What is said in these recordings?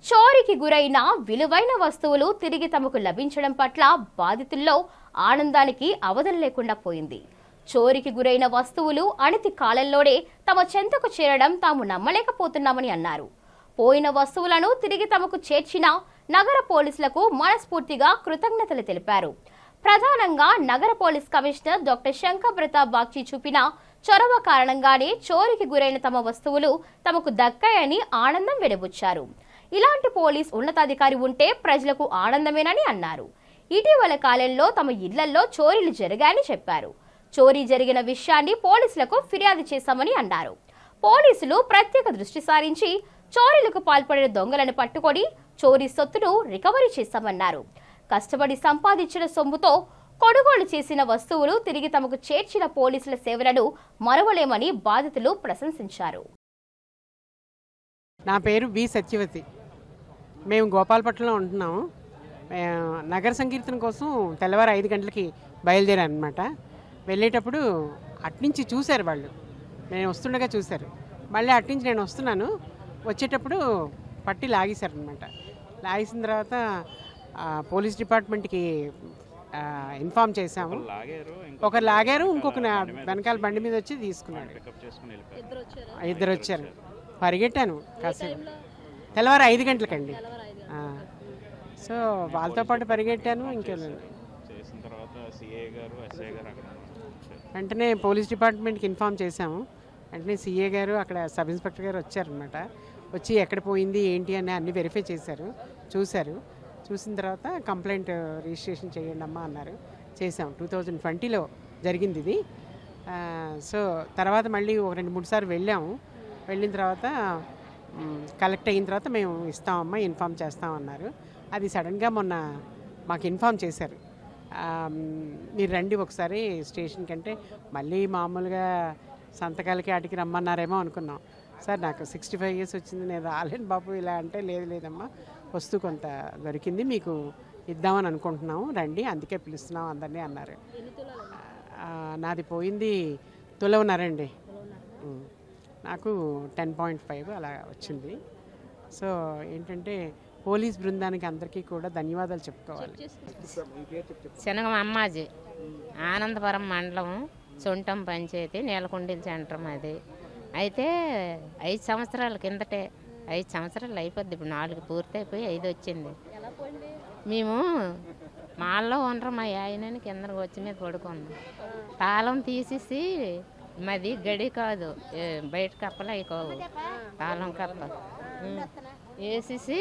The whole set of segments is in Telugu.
చోరీకి గురైన విలువైన వస్తువులు తిరిగి తమకు లభించడం పట్ల బాధితుల్లో ఆనందానికి అవధులు లేకుండా పోయింది. చోరీకి గురైన వస్తువులు అనతి కాలంలోనే తమ చెంతకు చేరడం తాము నమ్మలేకపోతున్నామని అన్నారు. పోయిన వస్తువులను తిరిగి తమకు చేర్చిన నగర పోలీసులకు మనస్ఫూర్తిగా కృతజ్ఞతలు తెలిపారు. ప్రధానంగా నగర police commissioner doctor Shankar Pratap Bagchi చూపిన చొరవ కారణంగానే చోరీకి గురైన తమ వస్తువులు తమకు దక్కాయని ఆనందం వెలిబుచ్చారు. ఇలాంటి పోలీస్ ఉన్నతాధికారి ఉంటే ప్రజలకు ఆనందమేనని అన్నారు. ఇటీవల కాలంలో తమ ఇళ్లలో చోరీలు జరిగాయని చెప్పారు. చోరీ జరిగిన విషయాన్ని పోలీసులకు ఫిర్యాదు చేశామని అన్నారు. పోలీసులు ప్రత్యేక దృష్టి సారించి చోరీలకు పాల్పడిన దొంగలను పట్టుకొని చోరీ సొత్తును రికవరీ చేశామన్నారు. కష్టపడి సంపాదించిన సొమ్ముతో కొనుగోలు చేసిన వస్తువులు తిరిగి తమకు చేర్చిన పోలీసుల సేవలను మరవలేమని బాధితులు ప్రశంసించారు. నా పేరు బి సత్యవతి. మేము గోపాలపట్నంలో ఉంటున్నాము. నగర సంకీర్తన కోసం తెల్లవారు 5 గంటలకి బయలుదేరాను అనమాట. వెళ్ళేటప్పుడు అట్నుంచి చూశారు వాళ్ళు, నేను వస్తుండగా చూశారు. మళ్ళీ అట్నుంచి నేను వస్తున్నాను, వచ్చేటప్పుడు పట్టి లాగేశారు అనమాట. లాగేసిన తర్వాత పోలీస్ డిపార్ట్మెంట్కి ఇన్ఫామ్ చేశాము. ఒకరు లాగారు, ఇంకొక వెనకాల బండి మీద వచ్చి తీసుకున్నాడు. ఇద్దరు వచ్చారు. పరిగెట్టాను కాసేపు, తెల్లవారు 5 గంటలకండి. సో వాళ్ళతో పాటు పరిగెట్టాను. వెంటనే పోలీస్ డిపార్ట్మెంట్కి ఇన్ఫామ్ చేశాము. వెంటనే సిఏ గారు, అక్కడ సబ్ ఇన్స్పెక్టర్ గారు వచ్చారనమాట. వచ్చి ఎక్కడ పోయింది ఏంటి అని అన్నీ వెరిఫై చేశారు, చూశారు. చూసిన తర్వాత కంప్లైంట్ రిజిస్ట్రేషన్ చేయండి అమ్మా అన్నారు. చేసాం. 2020లో జరిగింది ఇది. సో తర్వాత మళ్ళీ 2-3 సార్లు వెళ్ళాము. వెళ్ళిన తర్వాత కలెక్ట్ అయిన తర్వాత మేము ఇస్తామమ్మా, ఇన్ఫామ్ చేస్తామన్నారు. అది సడన్గా మొన్న మాకు ఇన్ఫామ్ చేశారు, మీరు రండి ఒకసారి స్టేషన్ కంటే. మళ్ళీ మామూలుగా సంతకాలకి వాటికి రమ్మన్నారేమో అనుకున్నాం. సార్ నాకు 65 ఇయర్స్ వచ్చింది, నేను రాలేను బాబు ఇలా అంటే, లేదమ్మా వస్తువు కొంత దొరికింది, మీకు ఇద్దామని అనుకుంటున్నాము, రండి అందుకే పిలుస్తున్నాం అందరినీ అన్నారు. నాది పోయింది తులవన్నారండి. నాకు 10.5 అలా వచ్చింది. సో ఏంటంటే పోలీస్ బృందానికి అందరికీ కూడా ధన్యవాదాలు చెప్పుకోవాలి. శనగం అమ్మాజీ, ఆనందపురం మండలం, సొంటం పంచాయతీ, నీలకొండల సెంటర్ అది. అయితే 5 సంవత్సరాల కిందటే, 5 సంవత్సరాలు అయిపోద్ది, ఇప్పుడు 4 పూర్తయిపోయి 5 వచ్చింది. మేము మాల్లో ఉండరు, మా ఆయనని కిందకు వచ్చి మీద పడుకున్నాం. తాళం తీసేసి, మాది గడి కాదు, బయట కప్పలు అవి కావు, తాళం కప్ప వేసేసి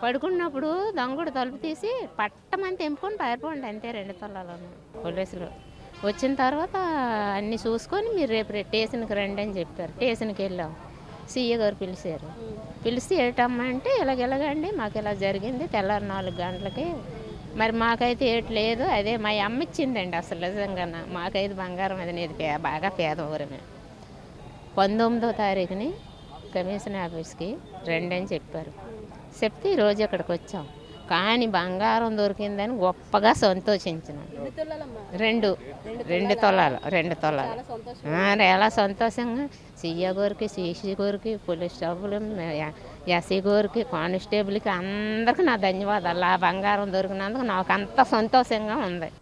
పడుకున్నప్పుడు దొంగడు తలుపు తీసి పట్టమని తెంపుకొని పారిపోండి అంతే. 2 తొలాలను పోలీసులు వచ్చిన తర్వాత అన్నీ చూసుకొని మీరు రేపు స్టేషన్కి రండి అని చెప్పారు. స్టేషన్కి వెళ్ళాం. సీఏ గారు పిలిచారు. పిలిచి ఏటమ్మా అంటే ఇలాగెలాగండి మాకు ఇలా జరిగింది తెల్లారి 4 గంటలకి. మరి మాకైతే ఏటి లేదు, అదే మా అమ్మ ఇచ్చిందండి. అసలు నిజంగా మాకైతే బంగారం అది నేది బాగా పేద ఊరమే. 19వ తారీఖుని కమిషన్ ఆఫీస్కి రండి అని చెప్పారు. చెప్తే ఈరోజు ఇక్కడికి వచ్చాం. కానీ బంగారం దొరికిందని గొప్పగా సంతోషించినాం. 2 తొలాలు ఎలా సంతోషంగా సీఏ గారికి, సిసి గారికి, పోలీస్ స్టాఫ్లు, ఎస్ఐ గారికి, కానిస్టేబుల్కి అందరికీ నా ధన్యవాదాలు. ఆ బంగారం దొరికినందుకు నాకు అంత సంతోషంగా ఉంది.